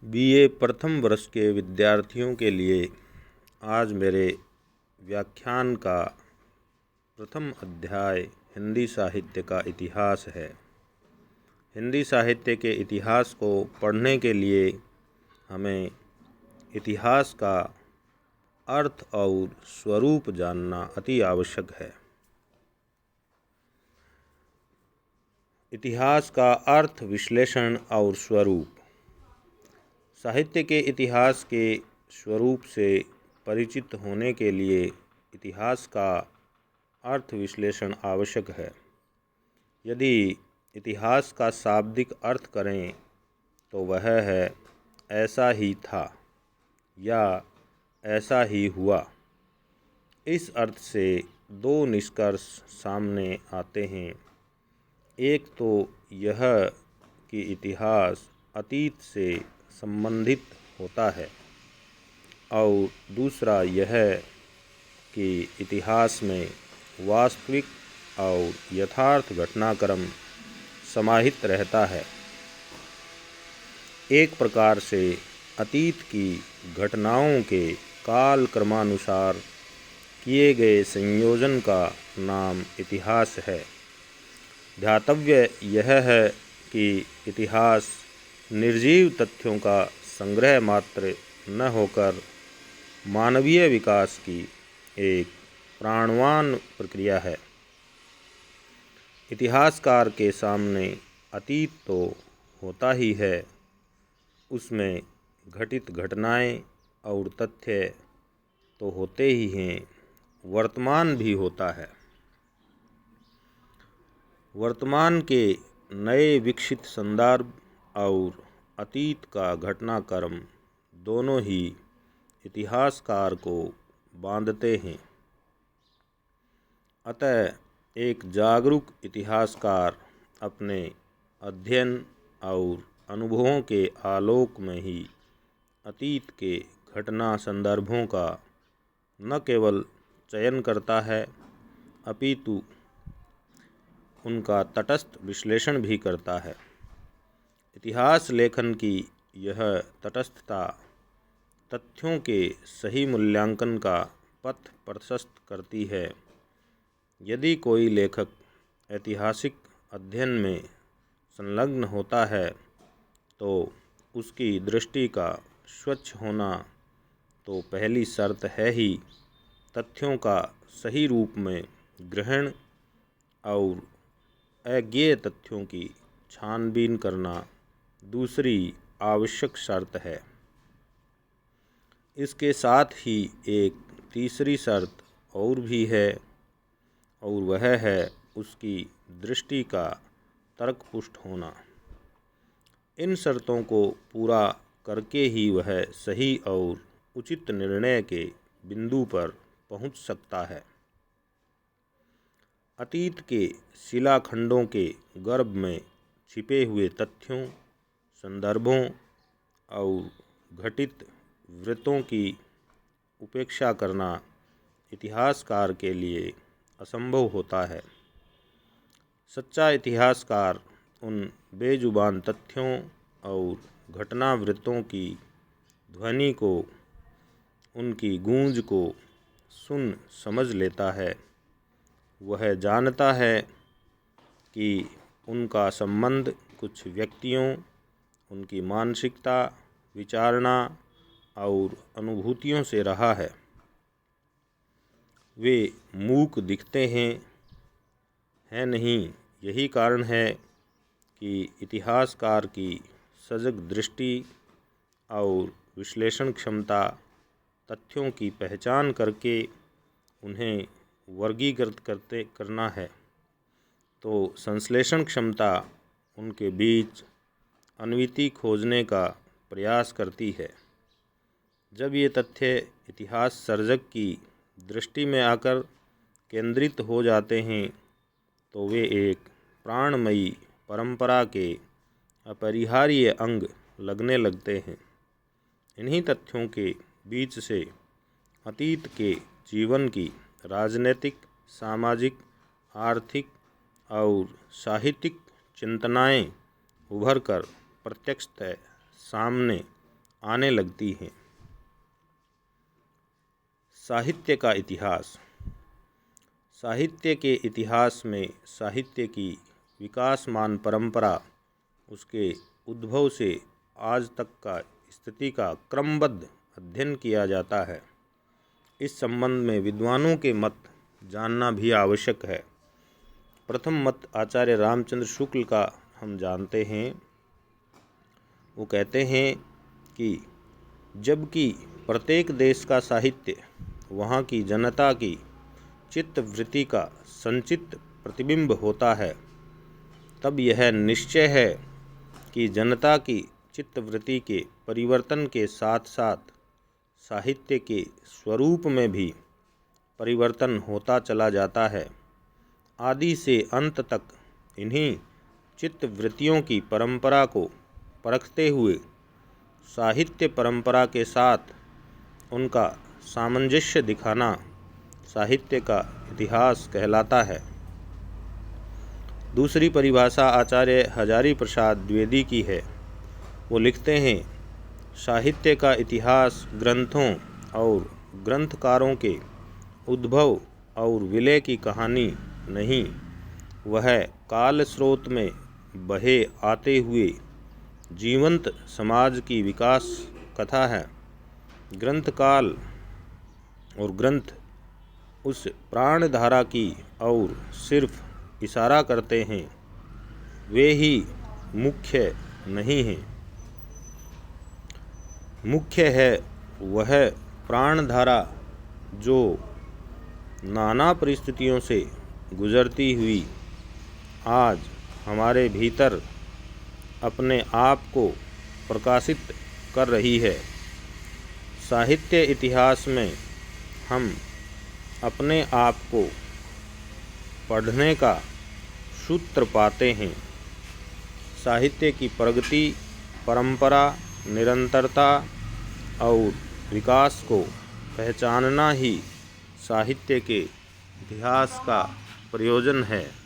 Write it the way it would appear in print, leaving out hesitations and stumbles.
BA प्रथम वर्ष के विद्यार्थियों के लिए आज मेरे व्याख्यान का प्रथम अध्याय हिंदी साहित्य का इतिहास है। हिंदी साहित्य के इतिहास को पढ़ने के लिए हमें इतिहास का अर्थ और स्वरूप जानना अति आवश्यक है। इतिहास का अर्थ, विश्लेषण और स्वरूप। साहित्य के इतिहास के स्वरूप से परिचित होने के लिए इतिहास का अर्थ विश्लेषण आवश्यक है। यदि इतिहास का शाब्दिक अर्थ करें तो वह है ऐसा ही था या ऐसा ही हुआ। इस अर्थ से दो निष्कर्ष सामने आते हैं। एक तो यह कि इतिहास अतीत से संबंधित होता है और दूसरा यह कि इतिहास में वास्तविक और यथार्थ घटनाक्रम समाहित रहता है। एक प्रकार से अतीत की घटनाओं के काल क्रमानुसार किए गए संयोजन का नाम इतिहास है। ध्यातव्य यह है कि इतिहास निर्जीव तथ्यों का संग्रह मात्र न होकर मानवीय विकास की एक प्राणवान प्रक्रिया है। इतिहासकार के सामने अतीत तो होता ही है, उसमें घटित घटनाएं और तथ्य तो होते ही हैं, वर्तमान भी होता है। वर्तमान के नए विकसित संदर्भ और अतीत का घटनाक्रम दोनों ही इतिहासकार को बांधते हैं। अतः एक जागरूक इतिहासकार अपने अध्ययन और अनुभवों के आलोक में ही अतीत के घटना संदर्भों का न केवल चयन करता है अपितु उनका तटस्थ विश्लेषण भी करता है। इतिहास लेखन की यह तटस्थता तथ्यों के सही मूल्यांकन का पथ प्रशस्त करती है। यदि कोई लेखक ऐतिहासिक अध्ययन में संलग्न होता है तो उसकी दृष्टि का स्वच्छ होना तो पहली शर्त है ही, तथ्यों का सही रूप में ग्रहण और अज्ञेय तथ्यों की छानबीन करना दूसरी आवश्यक शर्त है। इसके साथ ही एक तीसरी शर्त और भी है और वह है उसकी दृष्टि का तर्कपुष्ट होना। इन शर्तों को पूरा करके ही वह सही और उचित निर्णय के बिंदु पर पहुंच सकता है। अतीत के शिलाखंडों के गर्भ में छिपे हुए तथ्यों, संदर्भों और घटित वृत्तों की उपेक्षा करना इतिहासकार के लिए असंभव होता है। सच्चा इतिहासकार उन बेजुबान तथ्यों और घटना वृत्तों की ध्वनि को, उनकी गूंज को सुन समझ लेता है। वह जानता है कि उनका संबंध कुछ व्यक्तियों, उनकी मानसिकता, विचारणा और अनुभूतियों से रहा है। वे मूक दिखते हैं, है नहीं। यही कारण है कि इतिहासकार की सजग दृष्टि और विश्लेषण क्षमता तथ्यों की पहचान करके उन्हें वर्गीकृत करना है, तो संश्लेषण क्षमता उनके बीच अन्विति खोजने का प्रयास करती है। जब ये तथ्य इतिहास सर्जक की दृष्टि में आकर केंद्रित हो जाते हैं तो वे एक प्राणमयी परंपरा के अपरिहार्य अंग लगने लगते हैं। इन्हीं तथ्यों के बीच से अतीत के जीवन की राजनीतिक, सामाजिक, आर्थिक और साहित्यिक चिंतनाएं उभरकर प्रत्यक्षतः सामने आने लगती हैं। साहित्य का इतिहास। साहित्य के इतिहास में साहित्य की विकासमान परंपरा, उसके उद्भव से आज तक का स्थिति का क्रमबद्ध अध्ययन किया जाता है। इस संबंध में विद्वानों के मत जानना भी आवश्यक है। प्रथम मत आचार्य रामचंद्र शुक्ल का हम जानते हैं। वो कहते हैं कि जबकि प्रत्येक देश का साहित्य वहाँ की जनता की चित्तवृत्ति का संचित प्रतिबिंब होता है, तब यह निश्चय है कि जनता की चित्तवृत्ति के परिवर्तन के साथ साथ साहित्य के स्वरूप में भी परिवर्तन होता चला जाता है। आदि से अंत तक इन्हीं चित्तवृत्तियों की परंपरा को परखते हुए साहित्य परंपरा के साथ उनका सामंजस्य दिखाना साहित्य का इतिहास कहलाता है। दूसरी परिभाषा आचार्य हजारी प्रसाद द्विवेदी की है। वो लिखते हैं, साहित्य का इतिहास ग्रंथों और ग्रंथकारों के उद्भव और विलय की कहानी नहीं, वह काल स्रोत में बहे आते हुए जीवंत समाज की विकास कथा है। ग्रंथकाल और ग्रंथ उस प्राण धारा की और सिर्फ इशारा करते हैं, वे ही मुख्य नहीं हैं। मुख्य है वह प्राण धारा जो नाना परिस्थितियों से गुजरती हुई आज हमारे भीतर अपने आप को प्रकाशित कर रही है। साहित्य इतिहास में हम अपने आप को पढ़ने का सूत्र पाते हैं। साहित्य की प्रगति, परंपरा, निरंतरता और विकास को पहचानना ही साहित्य के इतिहास का प्रयोजन है।